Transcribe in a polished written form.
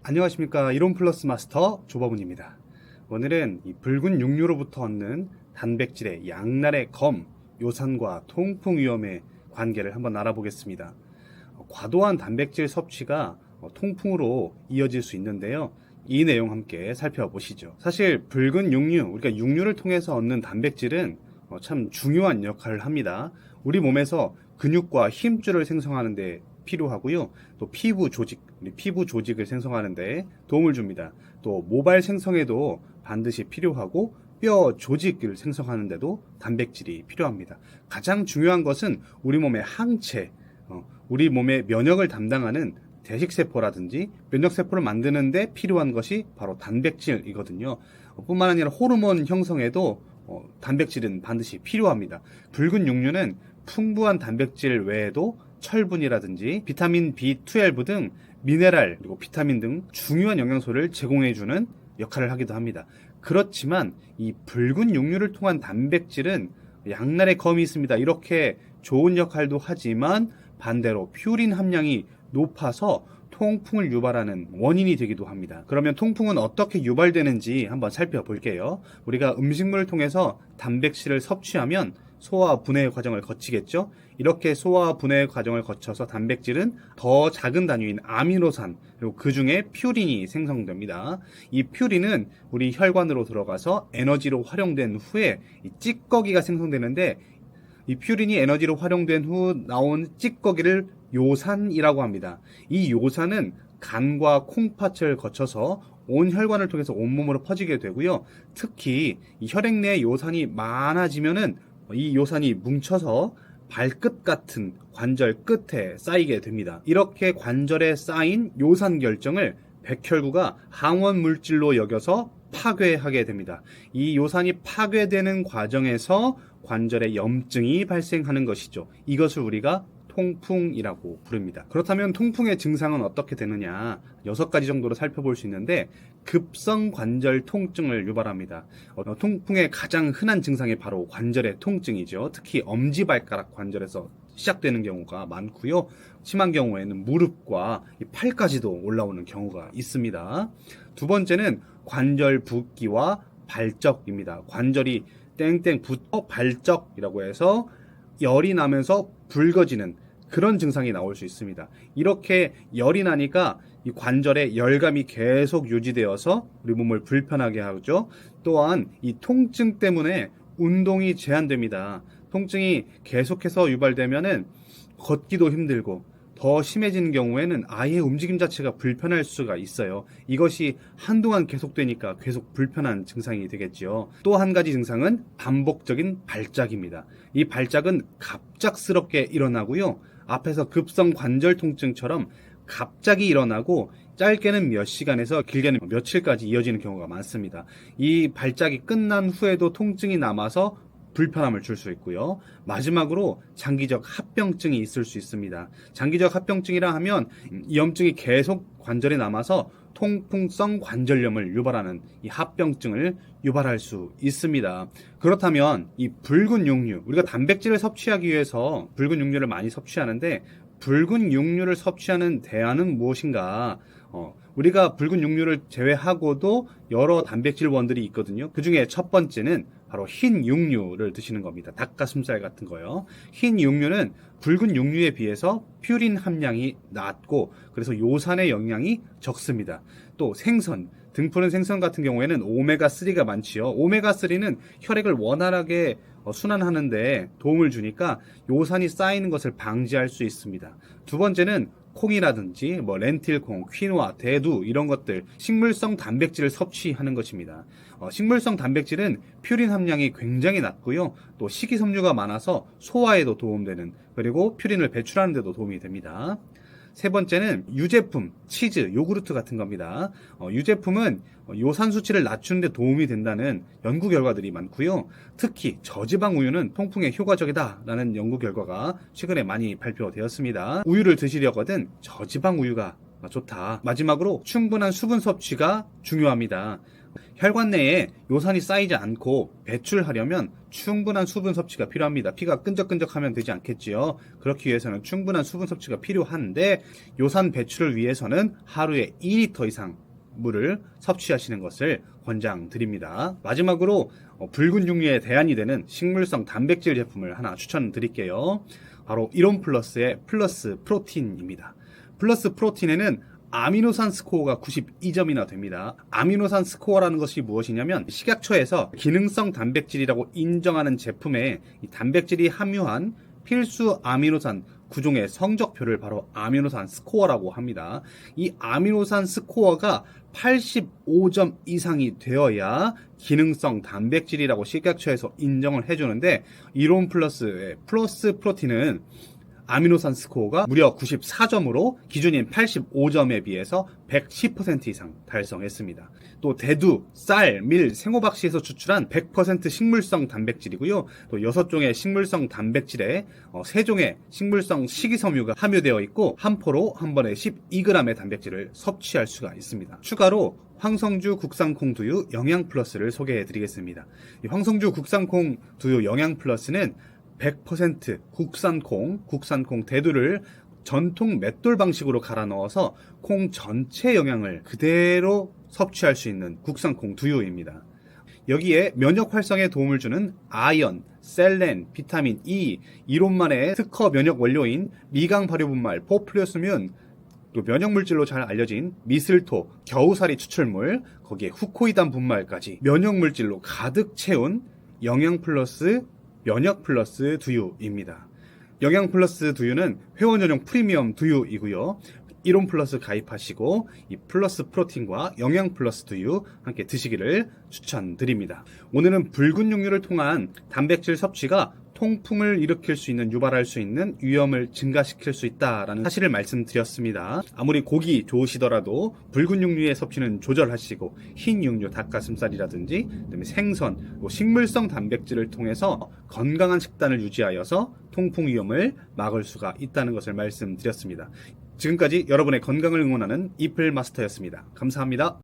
안녕하십니까. 이론 플러스 마스터 조바분입니다. 오늘은 이 붉은 육류로부터 얻는 단백질의 양날의 검, 요산과 통풍 위험의 관계를 한번 알아보겠습니다. 과도한 단백질 섭취가 통풍으로 이어질 수 있는데요. 이 내용 함께 살펴보시죠. 사실 붉은 육류, 우리가 육류를 통해서 얻는 단백질은 참 중요한 역할을 합니다. 우리 몸에서 근육과 힘줄을 생성하는 데 필요하고요. 또 피부 조직을 생성하는 데 도움을 줍니다. 또 모발 생성에도 반드시 필요하고 뼈 조직을 생성하는 데도 단백질이 필요합니다. 가장 중요한 것은 우리 몸의 항체, 우리 몸의 면역을 담당하는 대식세포라든지 면역세포를 만드는 데 필요한 것이 바로 단백질이거든요. 뿐만 아니라 호르몬 형성에도 단백질은 반드시 필요합니다. 붉은 육류는 풍부한 단백질 외에도 철분이라든지 비타민 B12 등 미네랄 그리고 비타민 등 중요한 영양소를 제공해주는 역할을 하기도 합니다. 그렇지만 이 붉은 육류를 통한 단백질은 양날의 검이 있습니다. 이렇게 좋은 역할도 하지만 반대로 퓨린 함량이 높아서 통풍을 유발하는 원인이 되기도 합니다. 그러면 통풍은 어떻게 유발되는지 한번 살펴볼게요. 우리가 음식물을 통해서 단백질을 섭취하면 소화 분해 과정을 거치겠죠. 이렇게 소화 분해 과정을 거쳐서 단백질은 더 작은 단위인 아미노산 그리고 그 중에 퓨린이 생성됩니다. 이 퓨린은 우리 혈관으로 들어가서 에너지로 활용된 후에 이 찌꺼기가 생성되는데 이 퓨린이 에너지로 활용된 후 나온 찌꺼기를 요산이라고 합니다. 이 요산은 간과 콩팥을 거쳐서 온 혈관을 통해서 온몸으로 퍼지게 되고요. 특히 이 혈액 내에 요산이 많아지면은 이 요산이 뭉쳐서 발끝 같은 관절 끝에 쌓이게 됩니다. 이렇게 관절에 쌓인 요산 결정을 백혈구가 항원 물질로 여겨서 파괴하게 됩니다. 이 요산이 파괴되는 과정에서 관절에 염증이 발생하는 것이죠. 이것을 우리가 통풍이라고 부릅니다. 그렇다면 통풍의 증상은 어떻게 되느냐? 6가지 정도로 살펴볼 수 있는데 급성 관절 통증을 유발합니다. 통풍의 가장 흔한 증상이 바로 관절의 통증이죠. 특히 엄지발가락 관절에서 시작되는 경우가 많고요. 심한 경우에는 무릎과 팔까지도 올라오는 경우가 있습니다. 두 번째는 관절 붓기와 발적입니다. 관절이 땡땡 붓어 발적이라고 해서 열이 나면서 붉어지는 그런 증상이 나올 수 있습니다. 이렇게 열이 나니까 이 관절에 열감이 계속 유지되어서 우리 몸을 불편하게 하죠. 또한 이 통증 때문에 운동이 제한됩니다. 통증이 계속해서 유발되면은 걷기도 힘들고 더 심해지는 경우에는 아예 움직임 자체가 불편할 수가 있어요. 이것이 한동안 계속되니까 계속 불편한 증상이 되겠죠. 또 한 가지 증상은 반복적인 발작입니다. 이 발작은 갑작스럽게 일어나고요. 앞에서 급성 관절 통증처럼 갑자기 일어나고 짧게는 몇 시간에서 길게는 며칠까지 이어지는 경우가 많습니다. 이 발작이 끝난 후에도 통증이 남아서 불편함을 줄 수 있고요. 마지막으로 장기적 합병증이 있을 수 있습니다. 장기적 합병증이라 하면 이 염증이 계속 관절에 남아서 통풍성 관절염을 유발하는 이 합병증을 유발할 수 있습니다. 그렇다면 이 붉은 육류, 우리가 단백질을 섭취하기 위해서 붉은 육류를 많이 섭취하는데 붉은 육류를 섭취하는 대안은 무엇인가? 우리가 붉은 육류를 제외하고도 여러 단백질원들이 있거든요. 그 중에 첫 번째는 바로 흰 육류를 드시는 겁니다. 닭가슴살 같은 거요. 흰 육류는 붉은 육류에 비해서 퓨린 함량이 낮고 그래서 요산의 영양이 적습니다. 또 생선, 등푸른 생선 같은 경우에는 오메가3가 많지요. 오메가3는 혈액을 원활하게 순환하는데 도움을 주니까 요산이 쌓이는 것을 방지할 수 있습니다. 두 번째는 콩이라든지 렌틸콩, 퀴노아, 대두 이런 것들 식물성 단백질을 섭취하는 것입니다. 식물성 단백질은 퓨린 함량이 굉장히 낮고요. 또 식이섬유가 많아서 소화에도 도움되는 그리고 퓨린을 배출하는 데도 도움이 됩니다. 세 번째는 유제품, 치즈, 요구르트 같은 겁니다. 유제품은 요산 수치를 낮추는 데 도움이 된다는 연구 결과들이 많고요. 특히 저지방 우유는 통풍에 효과적이다라는 연구 결과가 최근에 많이 발표되었습니다. 우유를 드시려거든 저지방 우유가 좋다. 마지막으로 충분한 수분 섭취가 중요합니다. 혈관 내에 요산이 쌓이지 않고 배출하려면 충분한 수분 섭취가 필요합니다. 피가 끈적끈적하면 되지 않겠지요. 그렇기 위해서는 충분한 수분 섭취가 필요한데 요산 배출을 위해서는 하루에 2리터 이상 물을 섭취하시는 것을 권장드립니다. 마지막으로 붉은 육류의 대안이 되는 식물성 단백질 제품을 하나 추천드릴게요. 바로 이론플러스의 플러스 프로틴입니다. 플러스 프로틴에는 아미노산 스코어가 92점이나 됩니다. 아미노산 스코어라는 것이 무엇이냐면 식약처에서 기능성 단백질이라고 인정하는 제품에 이 단백질이 함유한 필수 아미노산 구종의 성적표를 바로 아미노산 스코어라고 합니다. 이 아미노산 스코어가 85점 이상이 되어야 기능성 단백질이라고 식약처에서 인정을 해주는데 이론 플러스의 플러스 프로틴은 아미노산 스코어가 무려 94점으로 기준인 85점에 비해서 110% 이상 달성했습니다. 또 대두, 쌀, 밀, 생호박씨에서 추출한 100% 식물성 단백질이고요. 또 6종의 식물성 단백질에 3종의 식물성 식이섬유가 함유되어 있고 한 포로 한 번에 12g의 단백질을 섭취할 수가 있습니다. 추가로 황성주 국산콩 두유 영양 플러스를 소개해 드리겠습니다. 이 황성주 국산콩 두유 영양 플러스는 100% 국산콩 대두를 전통 맷돌 방식으로 갈아 넣어서 콩 전체 영양을 그대로 섭취할 수 있는 국산콩 두유입니다. 여기에 면역 활성에 도움을 주는 아연, 셀렌, 비타민 E, 이론만의 특허 면역 원료인 미강 발효 분말 포플리오스뮴, 또 면역물질로 잘 알려진 미슬토, 겨우살이 추출물, 거기에 후코이단 분말까지 면역물질로 가득 채운 영양 플러스 면역 플러스 두유입니다. 영양 플러스 두유는 회원 전용 프리미엄 두유이고요. 이론 플러스 가입하시고 이 플러스 프로틴과 영양 플러스 두유 함께 드시기를 추천드립니다. 오늘은 붉은 육류를 통한 단백질 섭취가 통풍을 일으킬 수 있는, 유발할 수 있는 위험을 증가시킬 수 있다라는 사실을 말씀드렸습니다. 아무리 고기 좋으시더라도 붉은 육류의 섭취는 조절하시고 흰 육류, 닭가슴살이라든지 그다음에 생선, 식물성 단백질을 통해서 건강한 식단을 유지하여서 통풍 위험을 막을 수가 있다는 것을 말씀드렸습니다. 지금까지 여러분의 건강을 응원하는 이플 마스터였습니다. 감사합니다.